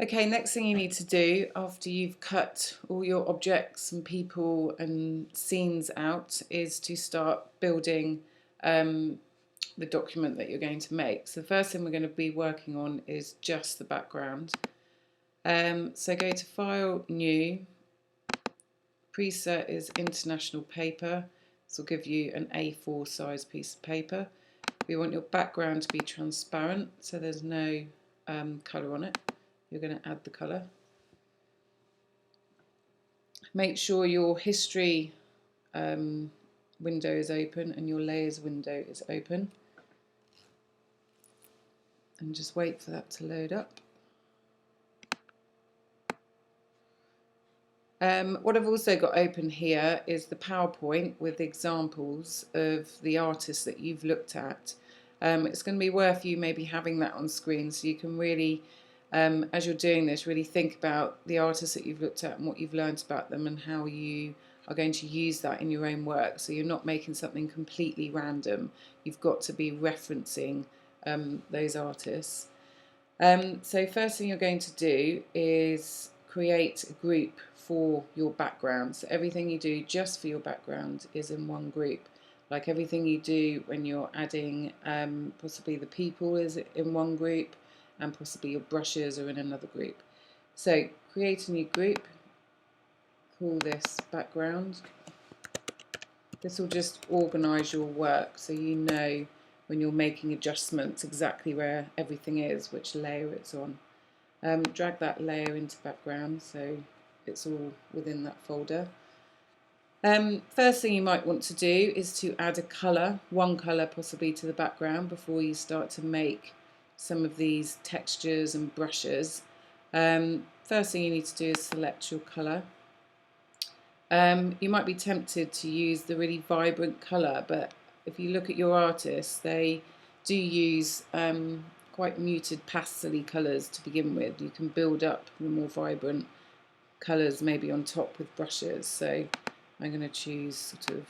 Okay, next thing you need to do after you've cut all your objects and people and scenes out is to start building the document that you're going to make. So the first thing we're going to be working on is just the background. So go to File, New, preset is International Paper. This will give you an A4 size piece of paper. We want your background to be transparent, so there's no colour on it. You're going to add the colour. Make sure your history window is open and your layers window is open. And just wait for that to load up. What I've also got open here is the PowerPoint with examples of the artists that you've looked at. It's going to be worth you maybe having that on screen so you can really, as you're doing this, really think about the artists that you've looked at and what you've learned about them and how you are going to use that in your own work. So you're not making something completely random. You've got to be referencing those artists. So first thing you're going to do is create a group for your background. So everything you do just for your background is in one group. Like everything you do when you're adding possibly the people is in one group and possibly your brushes are in another group. So create a new group, call this background. This will just organise your work so you know when you're making adjustments exactly where everything is, which layer it's on. Drag that layer into background so it's all within that folder. First thing you might want to do is to add a colour, one colour possibly to the background before you start to make some of these textures and brushes. First thing you need to do is select your colour. You might be tempted to use the really vibrant colour, but if you look at your artists, they do use quite muted pastel-y colours to begin with. You can build up the more vibrant colours maybe on top with brushes. So I'm going to choose sort of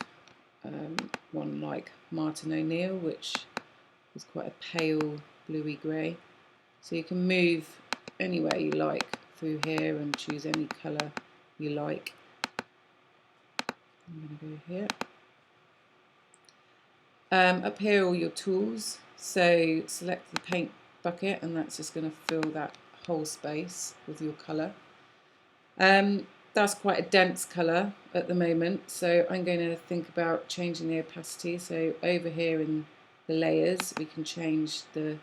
one like Martin O'Neill, which is quite a pale bluey grey. So you can move anywhere you like through here and choose any colour you like. I'm going to go here. Up here are all your tools, so select the paint bucket and that's just going to fill that whole space with your colour. That's quite a dense colour at the moment, so I'm going to think about changing the opacity. So over here in the layers we can change the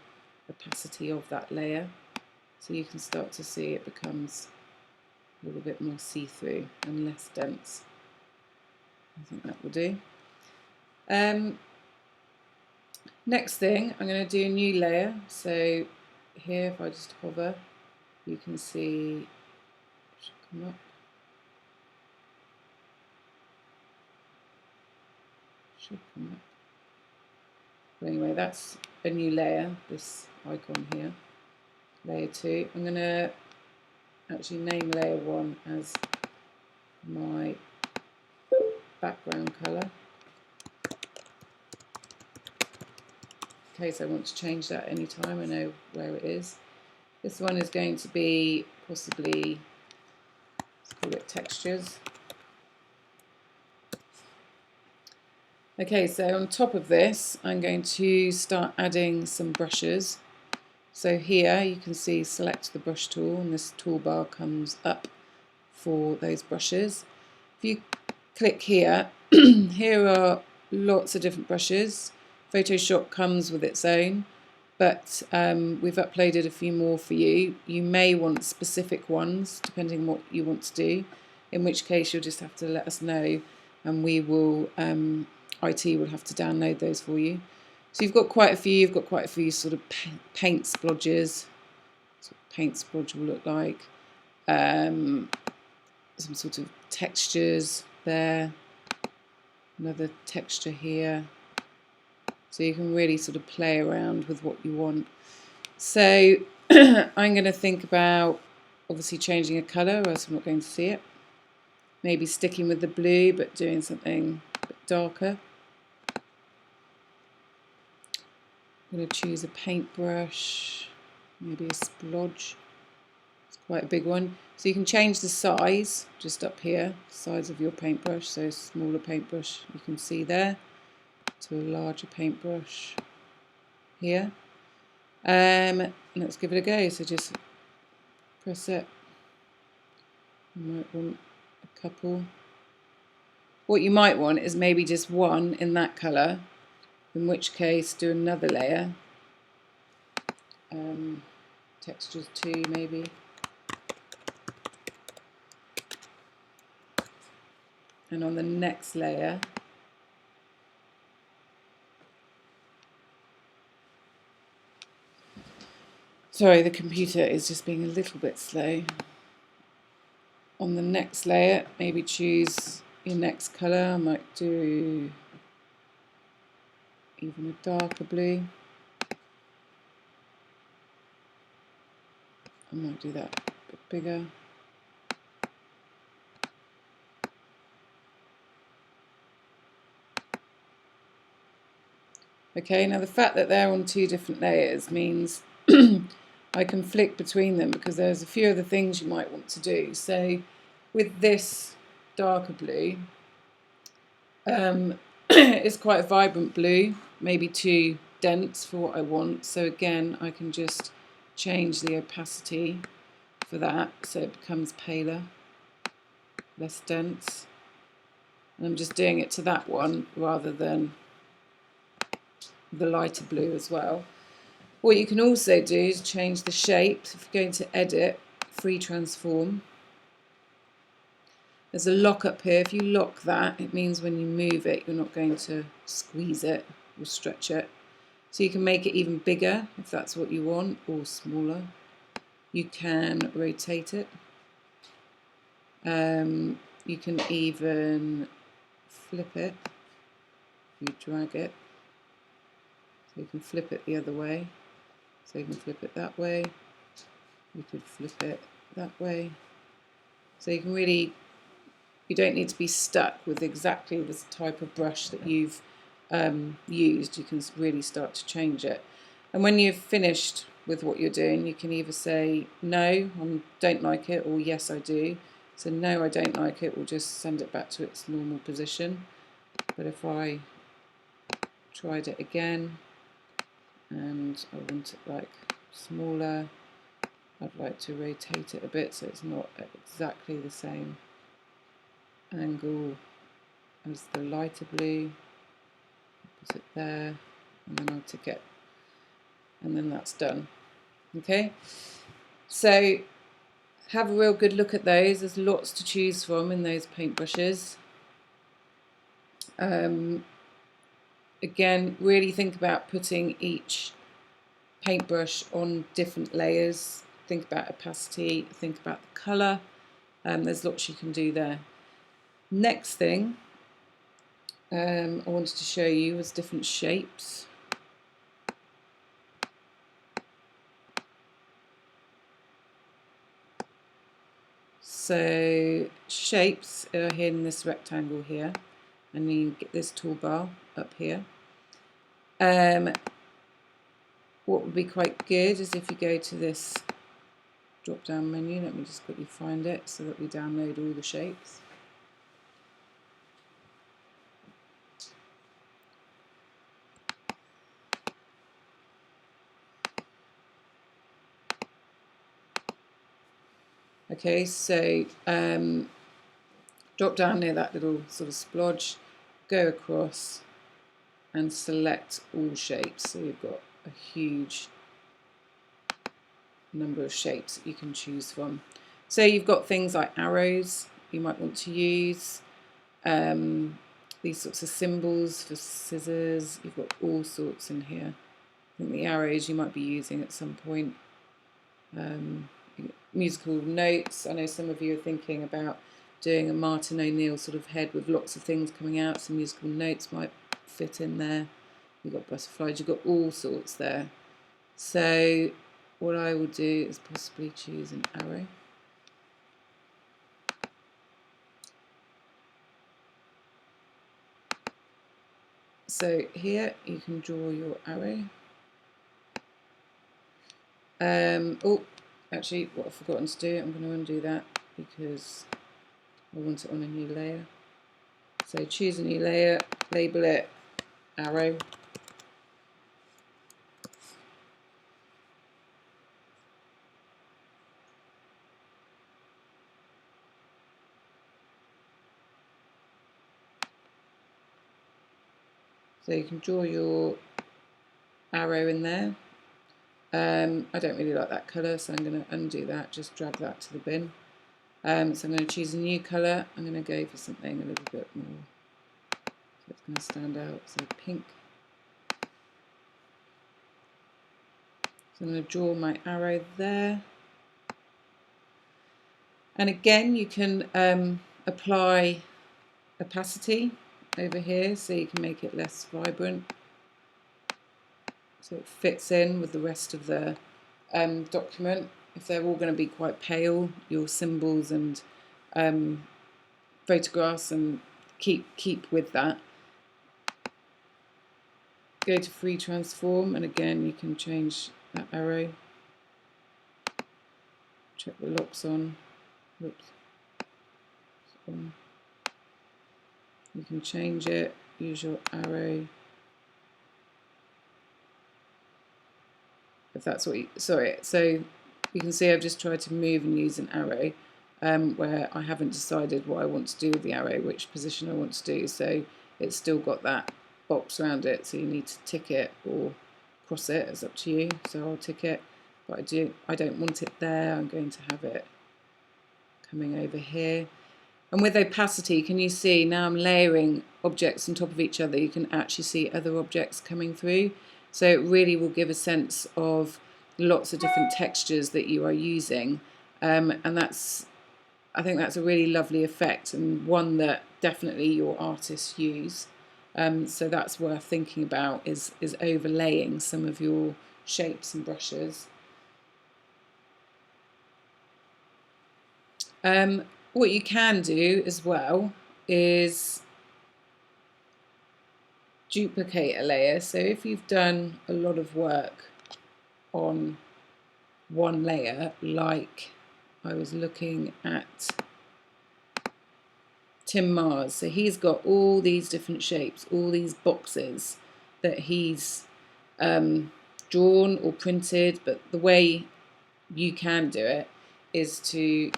opacity of that layer so you can start to see it becomes a little bit more see-through and less dense. I think that will do. Next thing, I'm going to do a new layer. So here, if I just hover, you can see it should come up. Should come up. But anyway, that's a new layer, this icon here. Layer 2. I'm going to actually name layer 1 as my background colour. In case I want to change that anytime, I know where it is. This one is going to be possibly, let's call it textures. Okay, so on top of this, I'm going to start adding some brushes. So here you can see select the brush tool and this toolbar comes up for those brushes. If you click here, here are lots of different brushes. Photoshop comes with its own, but we've uploaded a few more for you. You may want specific ones depending on what you want to do, in which case you'll just have to let us know and we will, IT will have to download those for you. So you've got quite a few. You've got quite a few sort of paint splodges. That's what paint splodge will look like. Some sort of textures there. Another texture here. So you can really sort of play around with what you want. So I'm going to think about obviously changing a colour, or else I'm not going to see it. Maybe sticking with the blue, but doing something a bit darker. I'm going to choose a paintbrush, maybe a splodge. Let's quite a big one. So you can change the size just up here, size of your paintbrush. So smaller paintbrush you can see there to a larger paintbrush here. Let's give it a go. So just press it. You might want a couple. What you might want is maybe just one in that colour, in which case do another layer. Textures 2 maybe. And on the next layer, sorry, the computer is just being a little bit slow. On the next layer, maybe choose your next colour. I might do even a darker blue. I might do that a bit bigger. Okay, now the fact that they're on 2 different layers means I can flick between them because there's a few other things you might want to do. So with this darker blue, it's quite a vibrant blue, maybe too dense for what I want. So again, I can just change the opacity for that so it becomes paler, less dense. And I'm just doing it to that one rather than the lighter blue as well. What you can also do is change the shapes. If you're going to edit, free transform. There's a lock up here. If you lock that, it means when you move it, you're not going to squeeze it or stretch it. So you can make it even bigger if that's what you want, or smaller. You can rotate it. You can even flip it. You drag it. So you can flip it the other way. So you can flip it that way. You could flip it that way. So you can really, you don't need to be stuck with exactly this type of brush that you've used. You can really start to change it. And when you've finished with what you're doing, you can either say no, I don't like it, or yes, I do. So no, I don't like it, we'll just send it back to its normal position. But if I tried it again and I want it like smaller, I'd like to rotate it a bit so it's not at exactly the same angle as the lighter blue. Put it there, and then I'll tick it, and then that's done. Okay, so have a real good look at those. There's lots to choose from in those paintbrushes. Again, really think about putting each paintbrush on different layers. Think about opacity, think about the colour. There's lots you can do there. Next thing I wanted to show you was different shapes. So shapes are here in this rectangle here, and you get this toolbar up here. What would be quite good is if you go to this drop down menu, let me just quickly find it so that we download all the shapes. Okay, so drop down near that little sort of splodge, go across and select all shapes. So you've got a huge number of shapes that you can choose from. So you've got things like arrows you might want to use, these sorts of symbols for scissors. You've got all sorts in here. I think the arrows you might be using at some point. Musical notes. I know some of you are thinking about doing a Martin O'Neill sort of head with lots of things coming out. Some musical notes might fit in there. You've got butterflies, you've got all sorts there. So what I will do is possibly choose an arrow. So here you can draw your arrow. Oh, actually what I've forgotten to do, I'm going to undo that because I want it on a new layer. So choose a new layer, label it arrow. So you can draw your arrow in there. I don't really like that colour, so I'm going to undo that, just drag that to the bin. So I'm going to choose a new colour. I'm going to go for something a little bit more, so it's going to stand out, so pink. So I'm going to draw my arrow there. And again, you can apply opacity over here, so you can make it less vibrant, so it fits in with the rest of the document. If they're all going to be quite pale, your symbols and photographs, and keep with that. Go to free transform, and again you can change that arrow. Check the locks on. Oops. On. You can change it. Use your arrow. If that's what you, sorry, so you can see I've just tried to move and use an arrow where I haven't decided what I want to do with the arrow, which position I want to do, so it's still got that box around it, so you need to tick it or cross it, it's up to you. So I'll tick it, but I don't want it there, I'm going to have it coming over here. And with opacity, can you see now I'm layering objects on top of each other, you can actually see other objects coming through. So it really will give a sense of lots of different textures that you are using. And I think that's a really lovely effect, and one that definitely your artists use. So that's worth thinking about, is overlaying some of your shapes and brushes. What you can do as well is duplicate a layer. So if you've done a lot of work on one layer, like I was looking at Tim Mars, so he's got all these different shapes, all these boxes that he's drawn or printed, but the way you can do it is to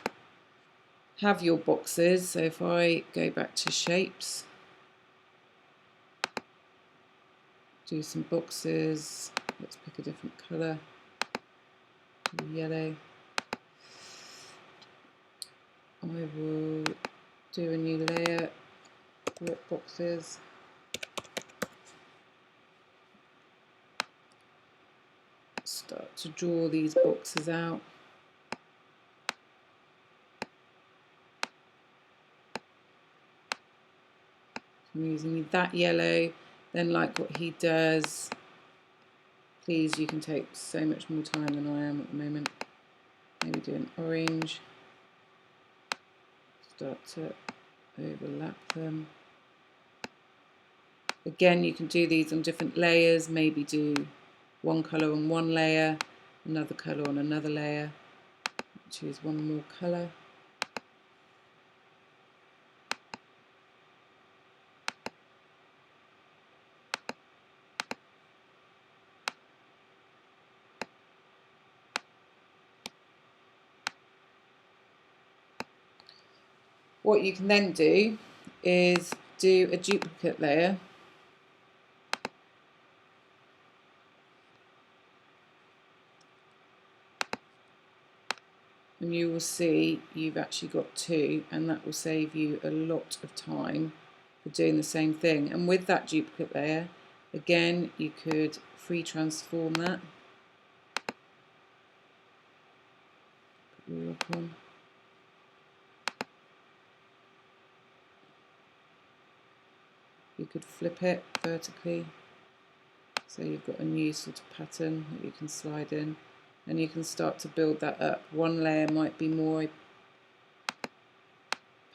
have your boxes. So if I go back to shapes, do some boxes, let's pick a different colour, yellow. I will do a new layer, work boxes. Start to draw these boxes out. I'm using that yellow, then like what he does, please, you can take so much more time than I am at the moment. Maybe do an orange, start to overlap them. Again, you can do these on different layers, maybe do one colour on one layer, another colour on another layer. Choose one more colour. What you can then do is do a duplicate layer. And you will see you've actually got two, and that will save you a lot of time for doing the same thing. And with that duplicate layer, again, you could free transform that. Put your lock on. You could flip it vertically, so you've got a new sort of pattern that you can slide in, and you can start to build that up. One layer might be more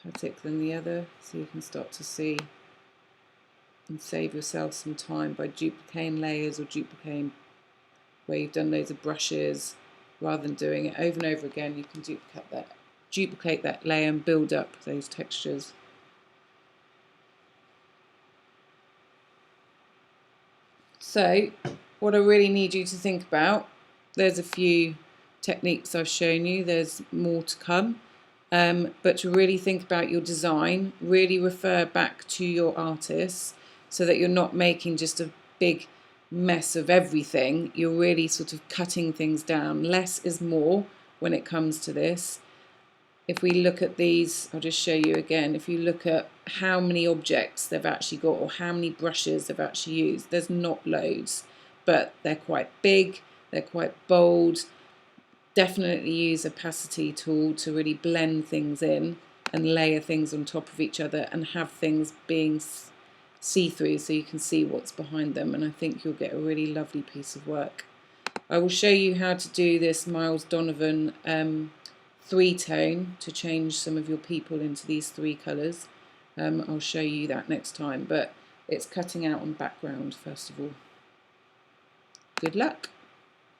opaque than the other, so you can start to see and save yourself some time by duplicating layers, or duplicating where you've done loads of brushes, rather than doing it over and over again, you can duplicate that layer and build up those textures. So what I really need you to think about, there's a few techniques I've shown you, there's more to come, but to really think about your design, really refer back to your artists so that you're not making just a big mess of everything. You're really sort of cutting things down. Less is more when it comes to this. If we look at these, I'll just show you again, if you look at how many objects they've actually got or how many brushes they've actually used, there's not loads, but they're quite big, they're quite bold. Definitely use a opacity tool to really blend things in and layer things on top of each other and have things being see-through so you can see what's behind them, and I think you'll get a really lovely piece of work. I will show you how to do this Miles Donovan three-tone to change some of your people into these three colours. I'll show you that next time, but it's cutting out on background first of all. Good luck!